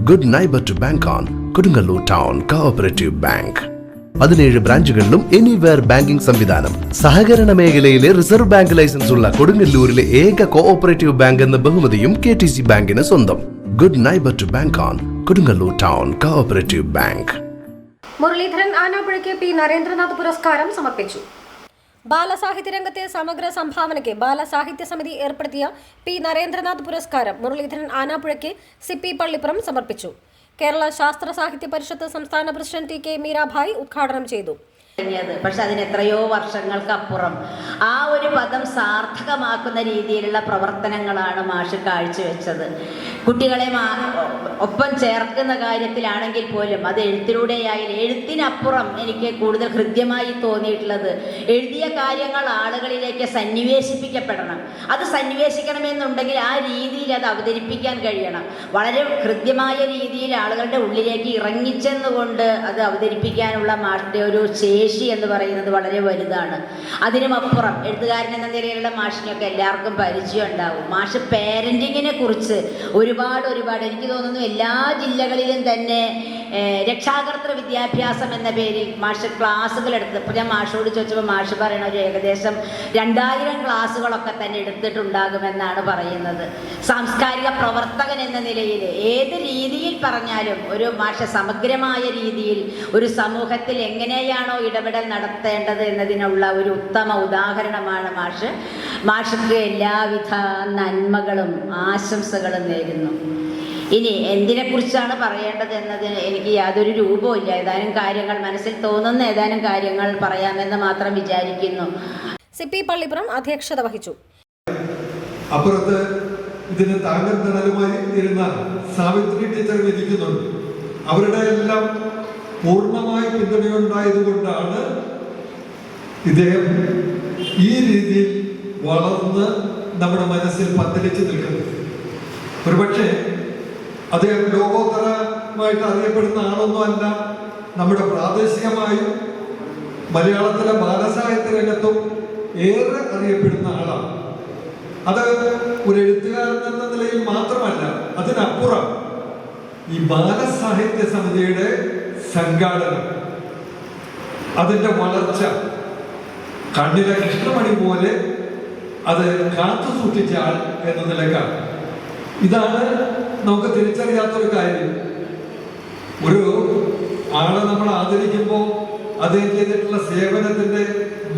Good neighbour to bank on Kodungallur town cooperative bank. 17 ബ്രാഞ്ചുകളിലും anywhere banking സംവിധാനം. സഹകരണ മേഖലയിലെ റിസർവ് ബാങ്ക് ലൈസൻസ് ഉള്ള കൊടുങ്ങല്ലൂരിലെ ഏക കോഓപ്പറേറ്റീവ് ബാങ്ക് എന്ന ബഹുമതിയും KTC ബാങ്കിന് സ്വന്തം. Good neighbour to bank on Kodungallur town cooperative bank. Muraleedharan ആനാപ്പുഴയ്ക്ക് P. നരേന്ദ്രനാഥ് പുരസ്കാരം സമർപ്പിച്ചു. ബാലസാഹിത്യ രംഗത്തെ സമഗ്ര സംഭാവനയ്ക്ക് ബാലസാഹിത്യ സമിതി ഏർപ്പെടുത്തിയ P. നരേന്ദ്രനാഥ് പുരസ്കാരം മുരളീധരൻ ആനാപ്പുഴയ്ക്ക് CP പള്ളിപ്പുറം സമർപ്പിച്ചു. കേരള ശാസ്ത്ര സാഹിത്യ പരിഷത്ത് സംസ്ഥാന പ്രസിഡന്റ് TK മീരാഭായ് ഉദ്ഘാടനം ചെയ്തു. പക്ഷെ അതിന് എത്രയോ വർഷങ്ങൾക്കപ്പുറം ആ ഒരു പദം സാർത്ഥകമാക്കുന്ന രീതിയിലുള്ള പ്രവർത്തനങ്ങളാണ് മാഷ് കാഴ്ചവെച്ചത്. കുട്ടികളെ ഒപ്പം ചേർക്കുന്ന കാര്യത്തിലാണെങ്കിൽ പോലും അത് എഴുത്തിലൂടെയായാലും എഴുത്തിനപ്പുറം എനിക്ക് കൂടുതൽ ഹൃദ്യമായി തോന്നിയിട്ടുള്ളത് എഴുതിയ കാര്യങ്ങൾ ആളുകളിലേക്ക് സന്നിവേശിപ്പിക്കപ്പെടണം. അത് സന്നിവേശിക്കണമെന്നുണ്ടെങ്കിൽ ആ രീതിയിൽ അത് അവതരിപ്പിക്കാൻ കഴിയണം. വളരെ ഹൃദ്യമായ രീതിയിൽ ആളുകളുടെ ഉള്ളിലേക്ക് ഇറങ്ങിച്ചെന്നുകൊണ്ട് അത് അവതരിപ്പിക്കാനുള്ള മാഷിൻ്റെ ഒരു ശേഷി എന്ന് പറയുന്നത് വളരെ വലുതാണ്. അതിനുമപ്പുറം എഴുത്തുകാരൻ എന്ന നിലയിലുള്ള മാഷിനൊക്കെ എല്ലാവർക്കും പരിചയം ഉണ്ടാവും. മാഷ് പേരൻറ്റിങ്ങിനെ കുറിച്ച് ഒരുപാട് എനിക്ക് തോന്നുന്നു എല്ലാ ജില്ലകളിലും തന്നെ രക്ഷാകർതൃ വിദ്യാഭ്യാസം എന്ന പേരിൽ മാഷ് ക്ലാസ്സുകൾ എടുത്തപ്പോൾ ഞാൻ മാഷോട് ചോദിച്ചപ്പോൾ മാഷ് പറയണ ഒരു ഏകദേശം 2000 ക്ലാസ്സുകളൊക്കെ തന്നെ എടുത്തിട്ടുണ്ടാകുമെന്നാണ് പറയുന്നത്. സാംസ്കാരിക പ്രവർത്തകൻ എന്ന നിലയിൽ ഏത് രീതിയിൽ പറഞ്ഞാലും ഒരു മാഷ് സമഗ്രമായ രീതിയിൽ ഒരു സമൂഹത്തിൽ എങ്ങനെയാണോ ഇടപെടൽ നടത്തേണ്ടത് എന്നതിനുള്ള ഒരു ഉത്തമ ഉദാഹരണമാണ് മാഷ്. മാഷക്ക് എല്ലാവിധ നന്മകളും ആശംസകളും നേരുന്നു. ഇനി എന്തിനെക്കുറിച്ചാണ് പറയേണ്ടത് എന്നതിന് എനിക്ക് യാതൊരു രൂപവും ഇല്ല. ഏതാനും കാര്യങ്ങൾ മനസ്സിൽ തോന്നുന്ന ഏതാനും കാര്യങ്ങൾ പറയാമെന്ന് മാത്രം വിചാരിക്കുന്നു. CP പള്ളിപ്പുറം അധ്യക്ഷത വഹിച്ചു. അപ്പുറത്ത് ഇതിന് താങ്കൾ തണലുമായി ഇരുന്ന സാവിത്രി ടീച്ചർ വിധിക്കുന്നുണ്ട്. അവരുടെ എല്ലാം പൂർണ്ണമായി പിന്തുണയുണ്ടായതുകൊണ്ടാണ് ഇദ്ദേഹം ഈ രീതിയിൽ വളർന്ന് നമ്മുടെ മനസ്സിൽ പന്തലിച്ച് നിൽക്കുന്നത്. ഒരുപക്ഷെ അദ്ദേഹം ലോകോത്തരമായിട്ട് അറിയപ്പെടുന്ന ആളൊന്നും അല്ല. നമ്മുടെ പ്രാദേശികമായും മലയാളത്തിലെ ബാലസാഹിത്യ രംഗത്തും ഏറെ അറിയപ്പെടുന്ന ആളാണ്. അത് ഒരു എഴുത്തുകാരൻ എന്ന നിലയിൽ മാത്രമല്ല, അതിനപ്പുറം ഈ ബാലസാഹിത്യ സമിതിയുടെ സംഘാടനം, അതിൻ്റെ വളർച്ച കണ്ണിലെ കൃഷ്ണമണി പോലെ അത് കാത്തു സൂക്ഷിച്ച ആൾ എന്ന നിലക്കാണ്. ഇതാണ് നമുക്ക് തിരിച്ചറിയാത്തൊരു കാര്യം. ഒരു ആളെ നമ്മൾ ആദരിക്കുമ്പോൾ അദ്ദേഹം ചെയ്തിട്ടുള്ള സേവനത്തിന്റെ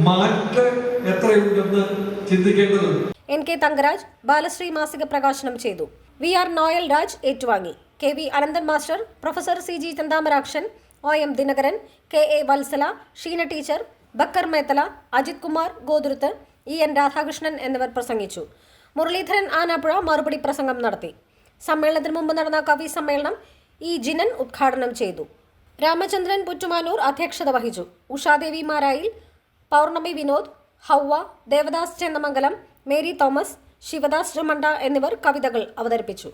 മാറ്റ് എത്രയുണ്ടെന്ന് ചിന്തിക്കേണ്ടതുണ്ട്. NK തങ്കരാജ് ബാലശ്രീ മാസിക പ്രകാശനം ചെയ്തു. VR നോയൽ രാജ് ഏറ്റുവാങ്ങി. KV Ananthan master, professor CG Chanthamarakshan, OM Dinakaran, KA Vatsala, Sheena teacher, Bakkar Methala, Ajith Kumar Gothuruth, EN Radhakrishnan എന്നിവർ പ്രസംഗിച്ചു. മുരളീധരൻ ആനാപ്പുഴ മറുപടി പ്രസംഗം നടത്തി. സമ്മേളനത്തിന് മുമ്പ് നടന്ന കവി സമ്മേളനം E. ജിനൻ ഉദ്ഘാടനം ചെയ്തു. രാമചന്ദ്രൻ പുറ്റുമാനൂർ അധ്യക്ഷത വഹിച്ചു. ഉഷാദേവി മാരായിൽ, പൗർണമി വിനോദ്, ഹൗവ, ദേവദാസ് ചെന്നമംഗലം, മേരി തോമസ്, ശിവദാസ് രമണ്ട എന്നിവർ കവിതകൾ അവതരിപ്പിച്ചു.